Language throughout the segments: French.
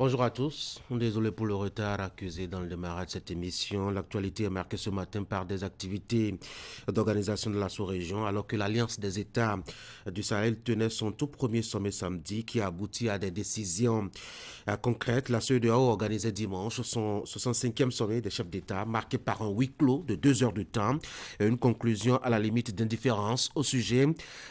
Bonjour à tous, désolé pour le retard accusé dans le démarrage de cette émission. L'actualité est marquée ce matin par des activités d'organisation de la sous-région alors que l'Alliance des États du Sahel tenait son tout premier sommet samedi qui a abouti à des décisions concrètes. La CEDEAO organisait dimanche son 65e sommet des chefs d'État marqué par un huis clos de 2 heures de temps et une conclusion à la limite d'indifférence au sujet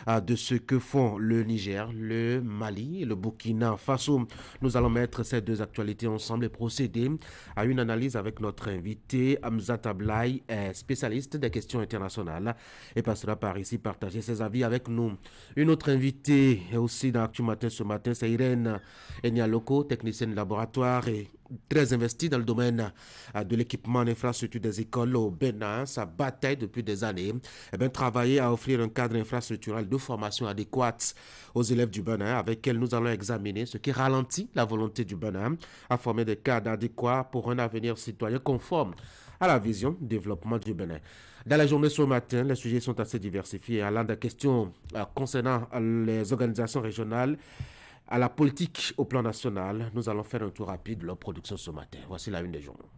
de ce que font le Niger, le Mali et le Burkina Faso. Nous allons mettre ces deux actualités ensemble et procéder à une analyse avec notre invité Hamzat Ablaye, spécialiste des questions internationales et passera par ici partager ses avis avec nous. Une autre invitée aussi dans Actu Matin ce matin, c'est Irène Enialoko, technicienne de laboratoire et très investie dans le domaine de l'équipement en infrastructure des écoles au Bénin. Sa bataille depuis des années, travailler à offrir un cadre infrastructurel de formation adéquate aux élèves du Bénin, avec elle nous allons examiner ce qui ralentit la volonté du Bénin à former des cadres adéquats pour un avenir citoyen conforme à la vision du développement du Bénin. Dans la journée ce matin, les sujets sont assez diversifiés, allant des questions concernant les organisations régionales à la politique au plan national. Nous allons faire un tour rapide de leur production ce matin. Voici la une des journaux.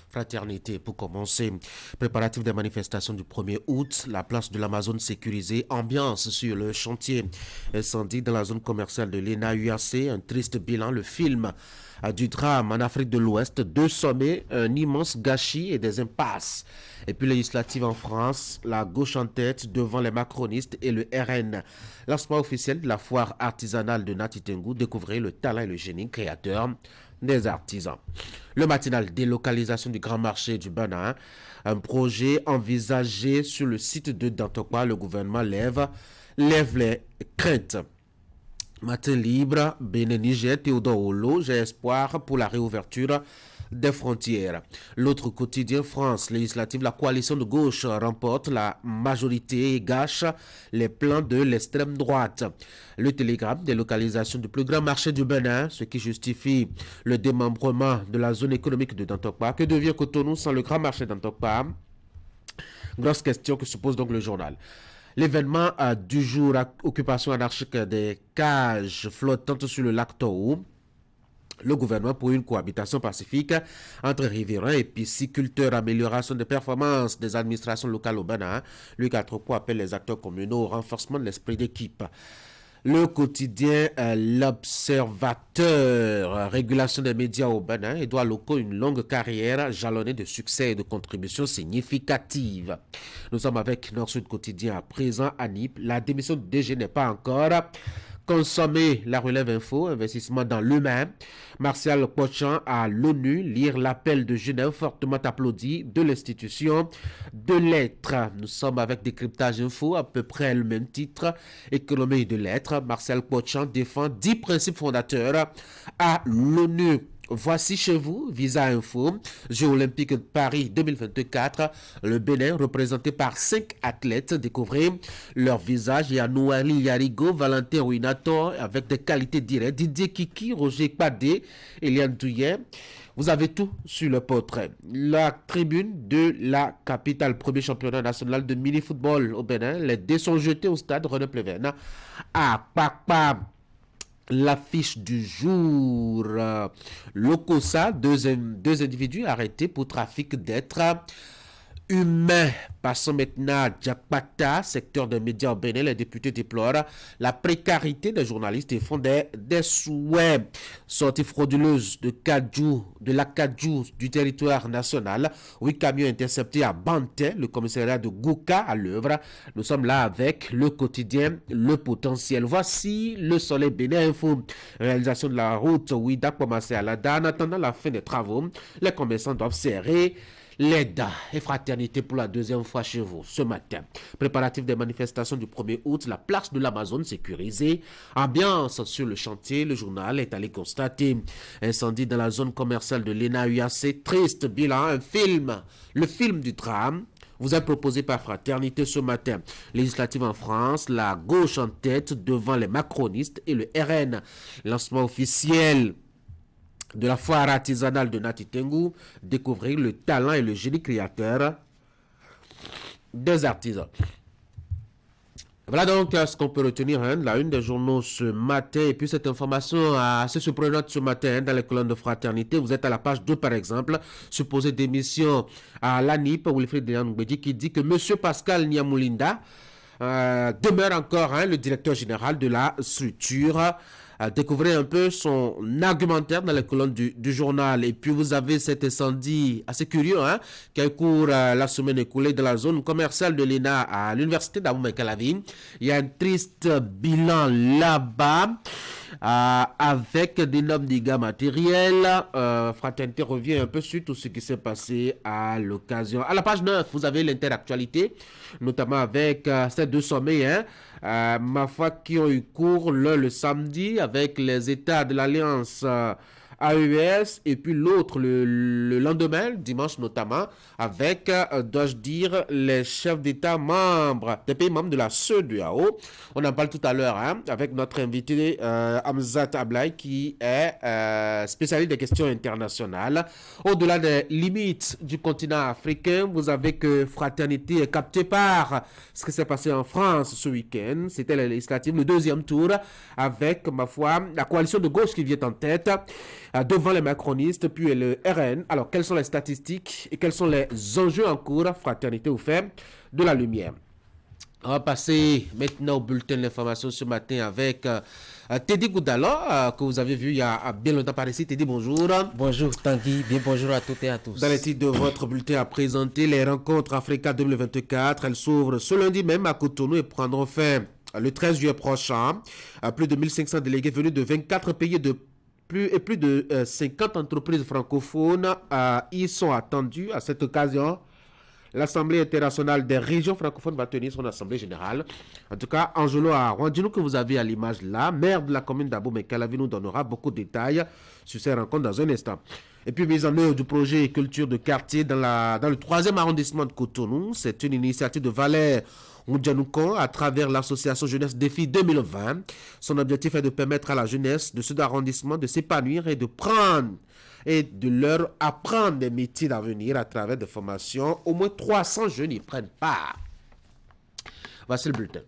Fraternité pour commencer. Préparatif des manifestations du 1er août, la place de l'Amazone sécurisée, ambiance sur le chantier. Incendie dans la zone commerciale de l'ENA-UAC, un triste bilan, le film du drame en Afrique de l'Ouest, 2 sommets, un immense gâchis et des impasses. Et puis législative en France, la gauche en tête devant les macronistes et le RN. Lancement officiel de la foire artisanale de Nati Tengu, découvrez le talent et le génie créateur des artisans. Le matinal, délocalisation du grand marché du Bénin, un projet envisagé sur le site de Dantokwa. Le gouvernement lève les craintes. Matin libre, Bénin Niger, Théodore Olo, j'ai espoir pour la réouverture des frontières. L'autre quotidien, France législative, la coalition de gauche remporte la majorité et gâche les plans de l'extrême droite. Le Télégramme, délocalisation du plus grand marché du Bénin, ce qui justifie le démembrement de la zone économique de Dantokpa. Que devient Cotonou sans le grand marché d'Dantokpa? Grosse question que se pose donc le journal. L'événement du jour, occupation anarchique des cages flottantes sur le lac Tohou. Le gouvernement pour une cohabitation pacifique entre riverains et pisciculteurs, amélioration des performances des administrations locales au Bénin. Louis Quatrepoix appelle les acteurs communaux au renforcement de l'esprit d'équipe. Le quotidien L'Observateur, régulation des médias au Bénin, Édouard Loko, une longue carrière jalonnée de succès et de contributions significatives. Nous sommes avec Nord-Sud Quotidien à présent à Nîmes. La démission de DG n'est pas encore consommer. La relève info, investissement dans l'humain. Martial Pochan à l'ONU, lire l'appel de Genève fortement applaudi de l'institution de lettres. Nous sommes avec décryptage info, à peu près le même titre, économie de lettres. Martial Pochan défend 10 principes fondateurs à l'ONU. Voici chez vous, Visa Info, Jeux Olympiques de Paris 2024, le Bénin représenté par 5 athlètes. Découvrez leur visage. Il y a Nouali Yarigo, Valentin Ouinator avec des qualités directes, Didier Kiki, Roger Kpadé, Eliane Douillet. Vous avez tout sur le portrait. La tribune de la capitale, premier championnat national de mini-football au Bénin. Les dés sont jetés au stade René Pleven à Papa. L'affiche du jour, Lokosa, deux individus arrêtés pour trafic d'êtres humains. Passons maintenant à Djakpata, secteur des médias au Bénin. Les députés déplorent la précarité des journalistes et font des souhaits. Sortie frauduleuse de la Kadjou du territoire national. 8 camions interceptés à Banté, le commissariat de Gouka à l'œuvre. Nous sommes là avec le quotidien Le Potentiel. Voici le Soleil Bénin Info. Réalisation de la route Ouida commencé à la date. En attendant la fin des travaux, les commerçants doivent serrer l'aide et fraternité pour la deuxième fois chez vous ce matin. Préparatif des manifestations du 1er août, la place de l'Amazone sécurisée. Ambiance sur le chantier, le journal est allé constater. Incendie dans la zone commerciale de l'ENA-UAC, triste bilan, un film, le film du drame. Vous est proposé par Fraternité ce matin. Législative en France, la gauche en tête devant les macronistes et le RN. Lancement officiel de la foire artisanale de Nati Tengu, découvrir le talent et le génie créateur des artisans. Voilà donc ce qu'on peut retenir de la une des journaux ce matin. Et puis cette information assez surprenante ce matin dans les colonnes de Fraternité. Vous êtes à la page 2 par exemple, supposée démission à l'ANIP, Wilfried Ngbedi, qui dit que M. Pascal Niamoulinda demeure encore le directeur général de la structure. Découvrez un peu son argumentaire dans les colonnes du journal. Et puis vous avez cet incendie assez curieux qui a eu cours la semaine écoulée dans la zone commerciale de l'ENA à l'université d'Abou-Mekalavi. Il y a un triste bilan là-bas. Avec d'énormes dégâts matériels. Fraternité revient un peu sur tout ce qui s'est passé à l'occasion. À la page 9, vous avez l'interactualité, notamment avec ces deux sommets, ma foi, qui ont eu cours le samedi avec les États de l'Alliance AES et puis l'autre le lendemain, dimanche notamment, avec, dois-je dire, les chefs d'État membres des pays membres de la CEDEAO. On en parle tout à l'heure avec notre invité Hamzat Ablaï qui est spécialiste des questions internationales. Au-delà des limites du continent africain, vous avez que Fraternité est captée par ce qui s'est passé en France ce week-end. C'était la législative, le deuxième tour, avec, ma foi, la coalition de gauche qui vient en tête devant les macronistes, puis le RN. Alors, quelles sont les statistiques et quels sont les enjeux en cours? Fraternité vous fait de la lumière. On va passer maintenant au bulletin de l'information ce matin avec Teddy Goudalo, que vous avez vu il y a bien longtemps par ici. Teddy, bonjour. Bonjour Tanguy, bien bonjour à toutes et à tous. Dans les titres de votre bulletin à présenter, les rencontres Africa 2024, elles s'ouvrent ce lundi même à Cotonou et prendront fin le 13 juillet prochain. Plus de 1500 délégués venus de 24 pays de plus de 50 entreprises francophones y sont attendus. À cette occasion, l'Assemblée internationale des régions francophones va tenir son assemblée générale. En tout cas, Angelo Arwandino, que vous avez à l'image là, maire de la commune d'Abou-Mekalavi, nous donnera beaucoup de détails sur ces rencontres dans un instant. Et puis, mise en œuvre du projet culture de quartier dans le 3e arrondissement de Cotonou. C'est une initiative de Valère Oudjanoukon à travers l'association Jeunesse Défi 2020. Son objectif est de permettre à la jeunesse de ce arrondissement de s'épanouir et de leur apprendre des métiers d'avenir à travers des formations. Au moins 300 jeunes y prennent part. Voici le bulletin.